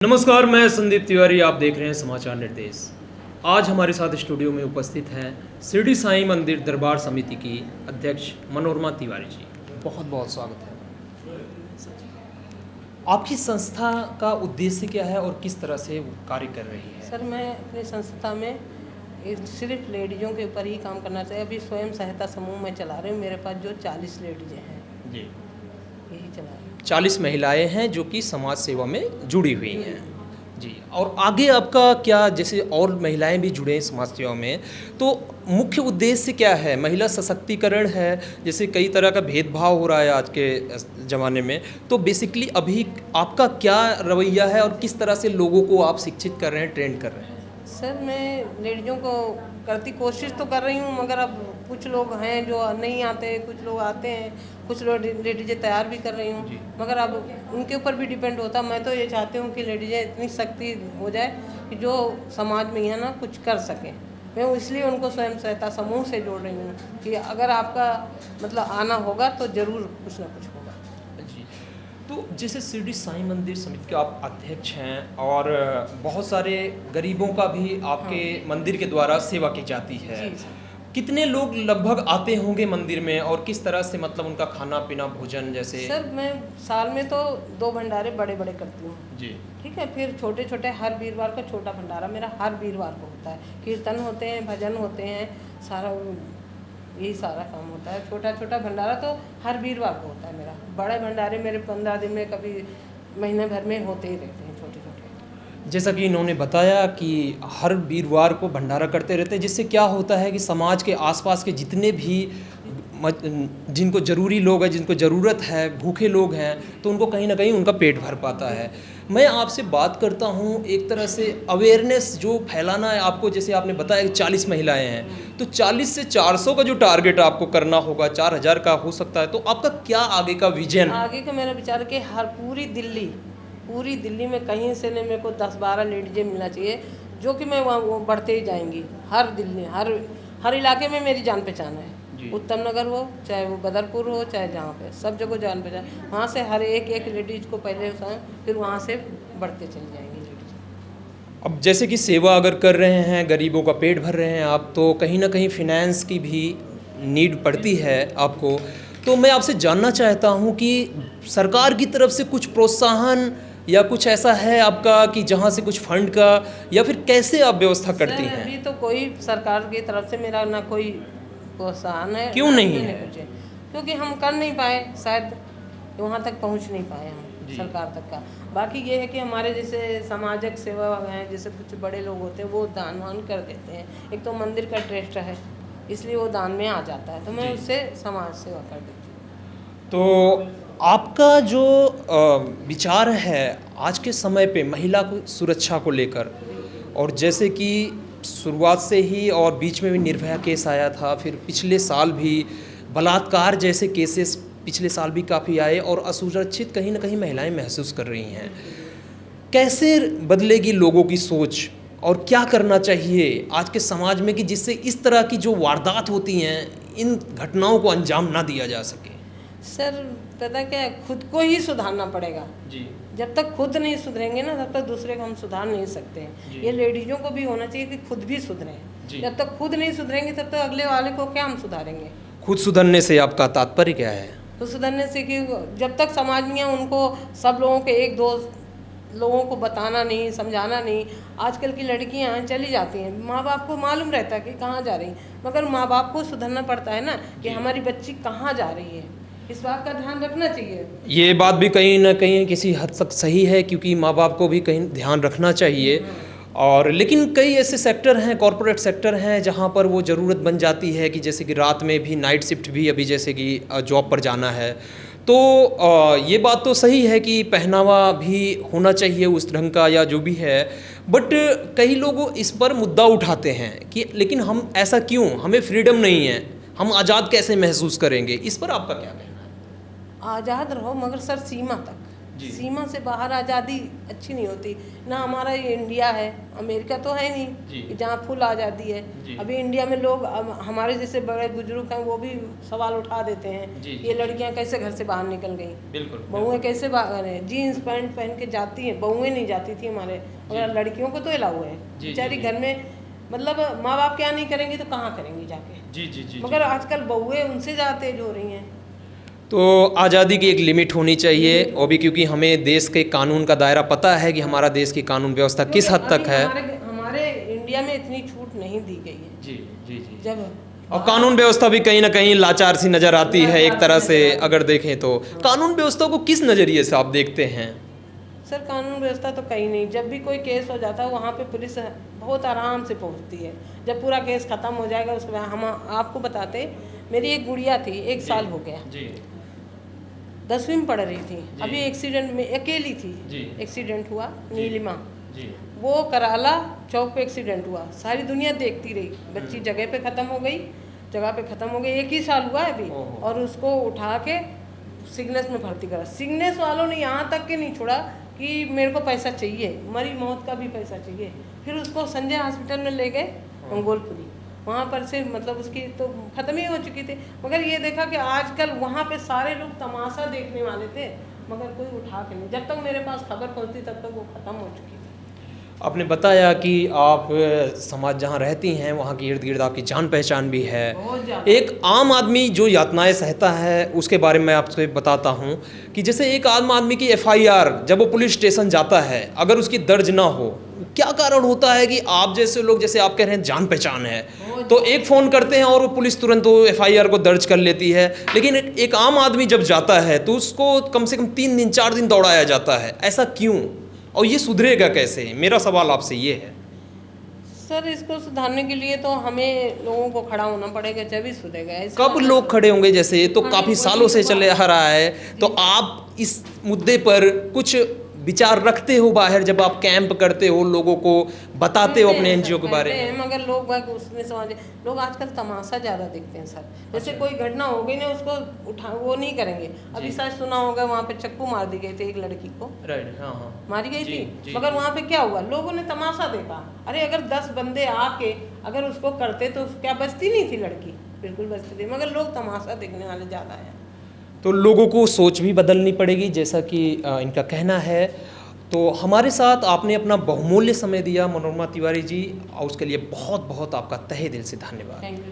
नमस्कार, मैं संदीप तिवारी। आप देख रहे हैं समाचार निर्देश। आज हमारे साथ स्टूडियो में उपस्थित हैं शिरडी साईं मंदिर दरबार समिति की अध्यक्ष मनोरमा तिवारी जी। बहुत बहुत स्वागत है। आपकी संस्था का उद्देश्य क्या है और किस तरह से वो कार्य कर रही है? सर, मैं अपनी संस्था में सिर्फ लेडीज़ों के ऊपर ही काम करना चाहिए। अभी स्वयं सहायता समूह में चला रही हूँ। मेरे पास जो 40 लेडीज़ें हैं जी, यही चला रही हूँ। 40 महिलाएं हैं जो कि समाज सेवा में जुड़ी हुई हैं जी। और आगे आपका क्या, जैसे और महिलाएं भी जुड़े हैं समाज सेवा में, तो मुख्य उद्देश्य क्या है? महिला सशक्तिकरण है, जैसे कई तरह का भेदभाव हो रहा है आज के ज़माने में, तो बेसिकली अभी आपका क्या रवैया है और किस तरह से लोगों को आप शिक्षित कर रहे हैं, ट्रेन कर रहे हैं? सर, मैं लेडीज़ों को करती कोशिश तो कर रही हूँ, मगर अब कुछ लोग हैं जो नहीं आते, कुछ लोग आते हैं, कुछ लोग लेडीज़ें तैयार भी कर रही हूँ, मगर अब उनके ऊपर भी डिपेंड होता। मैं तो ये चाहती हूँ कि लेडीज़ें इतनी शक्ति हो जाए कि जो समाज में है ना कुछ कर सकें। मैं इसलिए उनको स्वयं सहायता समूह से जोड़ रही हूँ कि अगर आपका मतलब आना होगा तो ज़रूर कुछ ना कुछ होगा जी। तो जैसे शिरडी साईं मंदिर समिति के आप अध्यक्ष हैं और बहुत सारे गरीबों का भी आपके मंदिर के द्वारा सेवा की जाती है। जी सर। कितने लोग लगभग आते होंगे मंदिर में और किस तरह से, मतलब उनका खाना पीना भोजन जैसे? सर, मैं साल में तो 2 भंडारे बड़े बड़े करती हूँ। जी ठीक है, फिर छोटे छोटे हर वीरवार का छोटा भंडारा मेरा हर वीरवार को होता है। कीर्तन होते हैं, भजन होते हैं, सारा यही सारा काम होता है। छोटा छोटा भंडारा तो हर वीरवार को होता है मेरा। बड़े भंडारे मेरे 15 दिन में, कभी महीने भर में होते ही रहते हैं छोटे छोटे। जैसा कि इन्होंने बताया कि हर वीरवार को भंडारा करते रहते हैं, जिससे क्या होता है कि समाज के आसपास के जितने भी जिनको ज़रूरी लोग हैं, जिनको ज़रूरत है, भूखे लोग हैं, तो उनको कहीं ना कहीं उनका पेट भर पाता है। मैं आपसे बात करता हूँ एक तरह से अवेयरनेस जो फैलाना है आपको। जैसे आपने बताया कि 40 महिलाएं हैं, तो 40 से 400 का जो टारगेट आपको करना होगा, 4000 का हो सकता है, तो आपका क्या आगे का विजन? आगे का मेरा विचार कि हर पूरी दिल्ली में कहीं से ने मेरे को 10-12 लेडीजें मिलना चाहिए, जो कि मैं वहाँ वो बढ़ते ही जाएंगी। हर दिल्ली, हर इलाके में मेरी जान पहचान है। उत्तम नगर हो, चाहे वो बदरपुर हो, चाहे जहाँ पे, सब जगह जान पहचान। वहाँ से हर एक लेडीज को पहले उठाएं, फिर वहाँ से बढ़ते चली जाएंगी लेडीज। अब जैसे कि सेवा अगर कर रहे हैं, गरीबों का पेट भर रहे हैं आप, तो कहीं ना कहीं फिनेंस की भी नीड पड़ती है आपको। तो मैं आपसे जानना चाहता हूँ कि सरकार की तरफ से कुछ प्रोत्साहन या कुछ ऐसा है आपका कि जहाँ से कुछ फंड का, या फिर कैसे आप व्यवस्था करती हैं? अभी तो कोई सरकार की तरफ से मेरा ना कोई प्रोत्साहन है। क्यों नहीं है? मुझे क्योंकि हम कर नहीं पाए, शायद वहाँ तक पहुँच नहीं पाए हम सरकार तक का। बाकी ये है कि हमारे जैसे सामाजिक सेवा हैं, जैसे कुछ बड़े लोग होते हैं, वो दान वान कर देते हैं। एक तो मंदिर का ट्रस्ट है, इसलिए वो दान में आ जाता है, तो मैं उससे समाज सेवा कर देती हूँ। तो आपका जो विचार है आज के समय पे महिला को सुरक्षा को लेकर, और जैसे कि शुरुआत से ही और बीच में भी निर्भया केस आया था, फिर पिछले साल भी बलात्कार जैसे केसेस पिछले साल भी काफ़ी आए, और असुरक्षित कहीं ना कहीं महिलाएं महसूस कर रही हैं। कैसे बदलेगी लोगों की सोच और क्या करना चाहिए आज के समाज में कि जिससे इस तरह की जो वारदात होती हैं, इन घटनाओं को अंजाम ना दिया जा सके? सर, पता क्या है, खुद को ही सुधारना पड़ेगा जी जब तक खुद नहीं सुधरेंगे ना, तब तक दूसरे को हम सुधार नहीं सकते हैं। ये लेडीज़ों को भी होना चाहिए कि खुद भी सुधरें। जब तक खुद नहीं सुधरेंगे तब तक अगले वाले को क्या हम सुधारेंगे? खुद सुधरने से आपका तात्पर्य क्या है? तो सुधरने से कि जब तक समाज में है, उनको सब लोगों के एक दो लोगों को बताना नहीं, समझाना नहीं। आजकल की लड़कियां चली जाती हैं, माँ बाप को मालूम रहता है कि कहाँ जा रही, मगर माँ बाप को सुधरना पड़ता है ना कि हमारी बच्ची कहाँ जा रही है, इस बात का ध्यान रखना चाहिए। ये बात भी कहीं ना कहीं किसी हद तक सही है, क्योंकि माँ बाप को भी कहीं ध्यान रखना चाहिए। और लेकिन कई ऐसे सेक्टर हैं, कॉरपोरेट सेक्टर हैं, जहाँ पर वो ज़रूरत बन जाती है कि जैसे कि रात में भी नाइट शिफ्ट भी, अभी जैसे कि जॉब पर जाना है, तो ये बात तो सही है कि पहनावा भी होना चाहिए उस ढंग का या जो भी है। बट कई लोग इस पर मुद्दा उठाते हैं कि लेकिन हम ऐसा क्यों, हमें फ्रीडम नहीं है, हम आज़ाद कैसे महसूस करेंगे? इस पर आपका क्या कहना है? आज़ाद रहो, मगर सर सीमा तक। जी। सीमा से बाहर आज़ादी अच्छी नहीं होती ना। हमारा ये इंडिया है, अमेरिका तो है जी। नहीं कि जहाँ फुल आज़ादी है। जी। अभी इंडिया में लोग अब हमारे जैसे बड़े बुजुर्ग हैं वो भी सवाल उठा देते हैं जी, ये लड़कियाँ कैसे घर से बाहर निकल गई, बिल्कुल बहुएं कैसे बाहर हैं, जीन्स पैंट पहन के जाती हैं, बहुएं नहीं जाती थी हमारे, मगर लड़कियों को तो अलाउ है। जी, बेचारी जी। घर में मतलब माँ बाप क्या नहीं करेंगे तो कहाँ करेंगी जाके। जी जी जी मगर आजकल बहुएं उनसे ज़्यादा तेज हो रही हैं। तो आज़ादी की एक लिमिट होनी चाहिए, और भी क्योंकि हमें देश के कानून का दायरा पता है कि हमारा देश की कानून व्यवस्था किस हद तक अभी है। हमारे इंडिया में इतनी छूट नहीं दी गई है। जी जी जी। जब और कानून व्यवस्था भी कहीं ना कहीं लाचार सी नज़र आती है एक तरह से, अगर देखें तो कानून व्यवस्था को किस नज़रिए से आप देखते हैं? सर कानून व्यवस्था तो कहीं नहीं, जब भी कोई केस हो जाता है वहाँ पे पुलिस बहुत आराम से पहुँचती है। जब पूरा केस ख़त्म हो जाएगा उसके बाद हम आपको बताते, मेरी एक गुड़िया थी, 1 साल हो गया, जी 10वीं में पढ़ रही थी, अभी एक्सीडेंट में अकेली थी, जी। एक्सीडेंट हुआ नीलिमा, जी वो कराला चौक पे एक्सीडेंट हुआ, सारी दुनिया देखती रही, बच्ची जगह पे ख़त्म हो गई, जगह पे ख़त्म हो गई, 1 ही साल हुआ है अभी, ओहो। और उसको उठा के सिग्नेस में भर्ती करा। सिग्नेस वालों ने यहाँ तक के नहीं छोड़ा कि मेरे को पैसा चाहिए, मरी मौत का भी पैसा चाहिए। फिर उसको संजय हॉस्पिटल में ले गए मंगोलपुरी, वहाँ पर से मतलब उसकी तो ख़त्म ही हो चुकी थी। मगर ये देखा कि आजकल वहाँ पे सारे लोग तमाशा देखने वाले थे, मगर कोई उठा के नहीं, जब तक मेरे पास खबर पहुँचती तब तक वो ख़त्म हो चुकी थी। आपने बताया कि आप समाज जहाँ रहती हैं वहाँ के इर्द गिर्द आपकी जान पहचान भी है। बहुत ज़्यादा। एक आम आदमी जो यातनाएं सहता है उसके बारे में आपसे बताता हूँ कि जैसे एक आम आदमी की एफआईआर जब वो पुलिस स्टेशन जाता है, अगर उसकी दर्ज ना हो, क्या कारण होता है कि आप जैसे लोग, जैसे आप कह रहे हैं जान पहचान है, तो एक फ़ोन करते हैं और वो पुलिस तुरंत वो एफआईआर को दर्ज कर लेती है, लेकिन एक आम आदमी जब जाता है तो उसको कम से कम 3 दिन 4 दिन दौड़ाया जाता है, ऐसा क्यों? और ये सुधरेगा कैसे? मेरा सवाल आपसे ये है। सर इसको सुधारने के लिए तो हमें लोगों को खड़ा होना पड़ेगा, जब ही सुधरेगा। कब लोग खड़े होंगे? जैसे ये तो काफ़ी सालों से चले आ रहा है, तो आप इस मुद्दे पर कुछ विचार रखते हो बाहर, जब आप कैंप करते हो, लोगों को बताते हो अपने एनजीओ के बारे में? मगर लोग बाग उसने समझे, लोग आजकल तमाशा ज़्यादा देखते हैं सर। जैसे कोई घटना हो गई ना, उसको उठा वो नहीं करेंगे। अभी शायद सुना होगा वहाँ पे चक्कू मार दी गई थी एक लड़की को, राइट, हाँ हाँ, मारी गई जी, थी। जी, मगर जी। वहाँ पे क्या हुआ, लोगों ने तमाशा देखा। अरे अगर 10 बंदे आके अगर उसको करते तो क्या बचती नहीं थी लड़की? बिल्कुल बचती थी, मगर लोग तमाशा देखने वाले ज़्यादा हैं। तो लोगों को सोच भी बदलनी पड़ेगी, जैसा कि इनका कहना है। तो हमारे साथ आपने अपना बहुमूल्य समय दिया मनोरमा तिवारी जी, और उसके लिए बहुत बहुत आपका तहे दिल से धन्यवाद। Thank you.